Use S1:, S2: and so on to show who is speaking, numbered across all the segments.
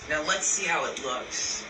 S1: Now let's see how it looks.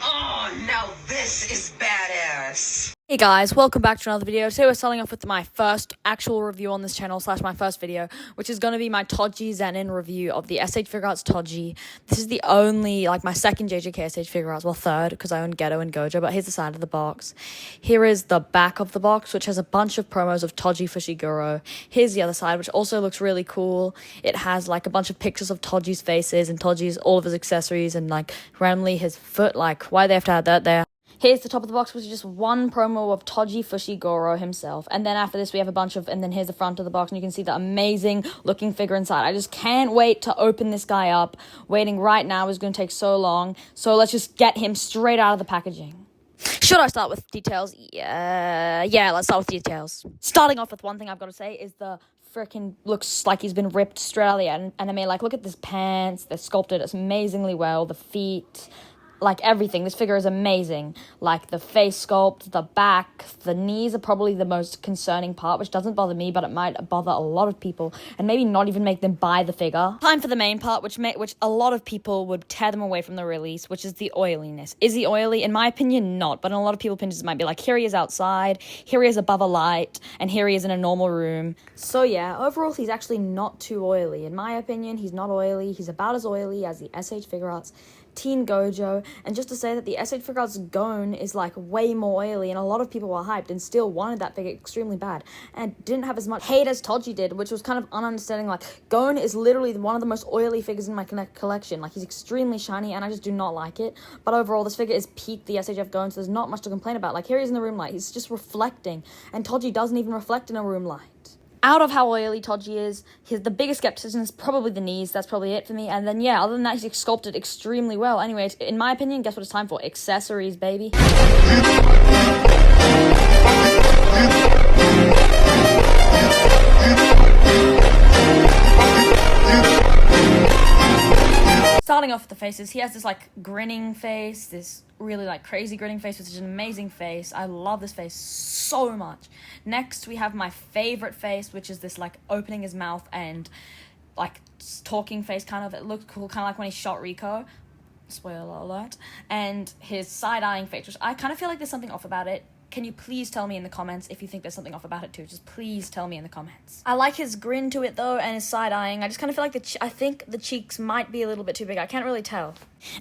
S1: Oh, now this is badass.
S2: Hey guys, welcome back to another video. Today we're starting off with my first actual review on this channel / my first video, which is going to be my Toji Zenin review of the SH Figuarts Toji. This is the only, my second JJK SH Figuarts, well third, because I own Geto and Gojo, but here's the side of the box. Here is the back of the box, which has a bunch of promos of Toji Fushiguro. Here's the other side, which also looks really cool. It has, a bunch of pictures of Toji's faces and Toji's, all of his accessories, and, randomly his foot, why they have to have that there? Here's the top of the box, which is just one promo of Toji Fushiguro himself. And then after this, we have a bunch of... And then here's the front of the box, and you can see the amazing-looking figure inside. I just can't wait to open this guy up. Waiting right now is going to take so long. So let's just get him straight out of the packaging. Should I start with details? Yeah, let's start with details. Starting off with one thing I've got to say is the... freaking looks like he's been ripped straight out of the anime. Look at this pants. They're sculpted amazingly well. The feet... everything. This figure is amazing. The face sculpt, the back, the knees are probably the most concerning part, which doesn't bother me, but it might bother a lot of people, and maybe not even make them buy the figure. Time for the main part, which a lot of people would tear them away from the release, which is the oiliness. Is he oily? In my opinion, not, but in a lot of people's opinions, it might be here he is outside, here he is above a light, and here he is in a normal room. So yeah, overall, he's actually not too oily. In my opinion, he's not oily. He's about as oily as the SH Figuarts Teen Gojo, and just to say that the SH Figuarts Gon is way more oily, and a lot of people were hyped and still wanted that figure extremely bad and didn't have as much hate as Toji did, which was kind of ununderstanding. Gon is literally one of the most oily figures in my collection. He's extremely shiny, and I just do not like it. But overall, this figure is peak the SHF Gon, so there's not much to complain about. Here he is in the room light, he's just reflecting, and Toji doesn't even reflect in a room light. Out of how oily Toji is, the biggest skepticism is probably the knees. That's probably it for me. And then, yeah, other than that, he's sculpted extremely well. Anyways, in my opinion, guess what it's time for? Accessories, baby. Starting off with the faces, he has this grinning face, this really crazy grinning face, which is an amazing face. I love this face so much. Next, we have my favorite face, which is this opening his mouth and talking face kind of. It looks cool, kind of like when he shot Rico. Spoiler alert. And his side-eyeing face, which I kind of feel like there's something off about it. Can you please tell me in the comments if you think there's something off about it too? Just please tell me in the comments. I like his grin to it though, and his side-eyeing. I just kind of feel like I think the cheeks might be a little bit too big. I can't really tell.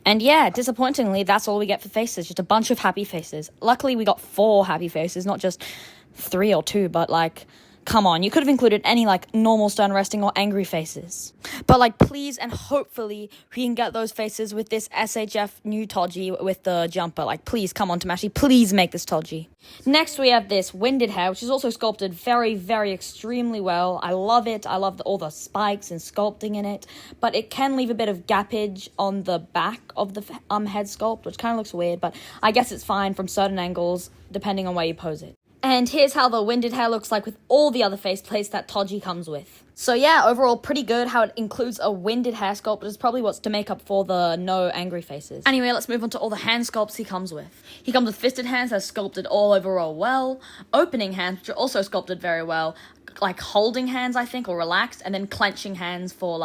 S2: And yeah, disappointingly, that's all we get for faces. Just a bunch of happy faces. Luckily, we got 4 happy faces, not just 3 or 2, but come on, you could have included any, normal stern resting or angry faces. But, please and hopefully we can get those faces with this SHF new Toji with the jumper. Please, come on, Tamashi, please make this Toji. Next, we have this winded hair, which is also sculpted very, very extremely well. I love it. I love all the spikes and sculpting in it. But it can leave a bit of gappage on the back of the head sculpt, which kind of looks weird, but I guess it's fine from certain angles, depending on where you pose it. And here's how the winded hair looks like with all the other faceplates that Toji comes with. So yeah, overall pretty good how it includes a winded hair sculpt, but it's probably what's to make up for the no angry faces. Anyway, let's move on to all the hand sculpts he comes with. He comes with fisted hands that's sculpted all overall well, opening hands which are also sculpted very well, holding hands I think, or relaxed, and then clenching hands for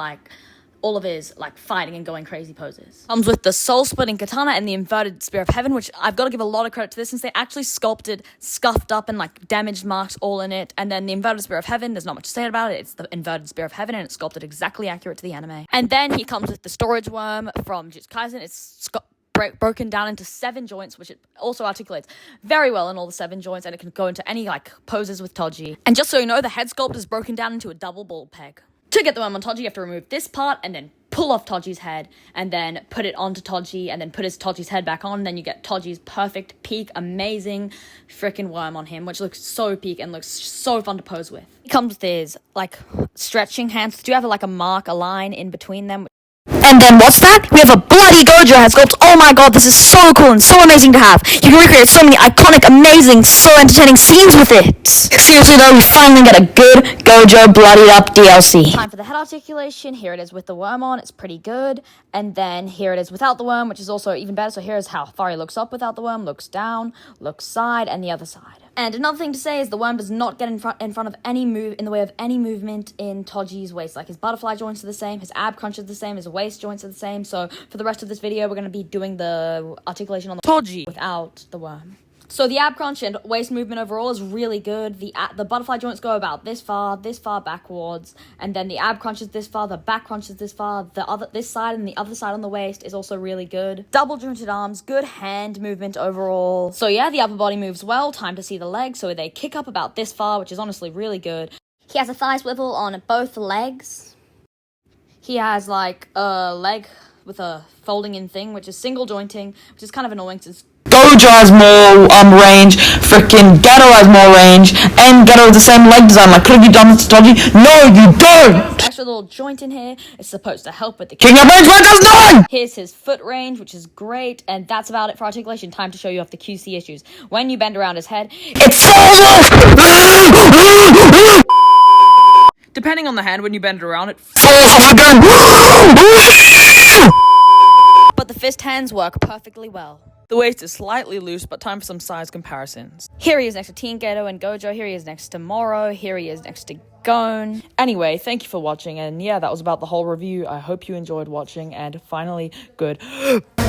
S2: all of his, fighting and going crazy poses. Comes with the soul-splitting katana and the inverted spear of heaven, which I've got to give a lot of credit to this since they actually sculpted, scuffed up, and, damaged marks all in it. And then the inverted spear of heaven, there's not much to say about it. It's the inverted spear of heaven, and it's sculpted exactly accurate to the anime. And then he comes with the storage worm from Jujutsu Kaisen. It's broken down into 7 joints, which it also articulates very well in all the 7 joints, and it can go into any, poses with Toji. And just so you know, the head sculpt is broken down into a double ball peg. To get the worm on Toji, you have to remove this part and then pull off Toji's head and then put it onto Toji and then put Toji's head back on, and then you get Toji's perfect, peak, amazing freaking worm on him, which looks so peak and looks so fun to pose with. He comes with his, stretching hands. Do you have, a line in between them? And then what's that? We have a bloody Gojo head sculpt. Oh my god, this is so cool and so amazing to have. You can recreate so many iconic, amazing, so entertaining scenes with it. Seriously though, we finally get a good Gojo bloodied up DLC. Time for the head articulation. Here it is with the worm on. It's pretty good. And then here it is without the worm, which is also even better. So here's how far he looks up without the worm, looks down, looks side, and the other side. And another thing to say is the worm does not get in front of any in the way of any movement in Toji's waist. Like his butterfly joints are the same, his ab crunch is the same, his waist joints are the same. So for the rest of this video, we're going to be doing the articulation on the Toji without the worm. So the ab crunch and waist movement overall is really good. The butterfly joints go about this far backwards, and then the ab crunch is this far, the back crunch is this far, this side and the other side on the waist is also really good. Double jointed arms, good hand movement overall. So yeah, the upper body moves well. Time to see the legs. So they kick up about this far, which is honestly really good. He has a thigh swivel on both legs. He has like a leg with a folding in thing, which is single jointing, which is kind of annoying since
S3: Gojo has more range, freaking Gato has more range, and Gato has the same leg design. Like, could have you done this to Toji? No, you don't!
S2: Extra little joint in here is supposed to help with the
S3: King of range, what does none?
S2: Here's his foot range, which is great, and that's about it for articulation. Time to show you off the QC issues. When you bend around his head,
S3: It falls off!
S2: depending on the hand, when you bend it around, it
S3: Falls off again!
S2: but the fist hands work perfectly well. The waist is slightly loose, but time for some size comparisons. Here he is next to Teen Gato and Gojo. Here he is next to Moro. Here he is next to Gon. Anyway, thank you for watching, and yeah, that was about the whole review. I hope you enjoyed watching, and finally, good.
S3: Bye!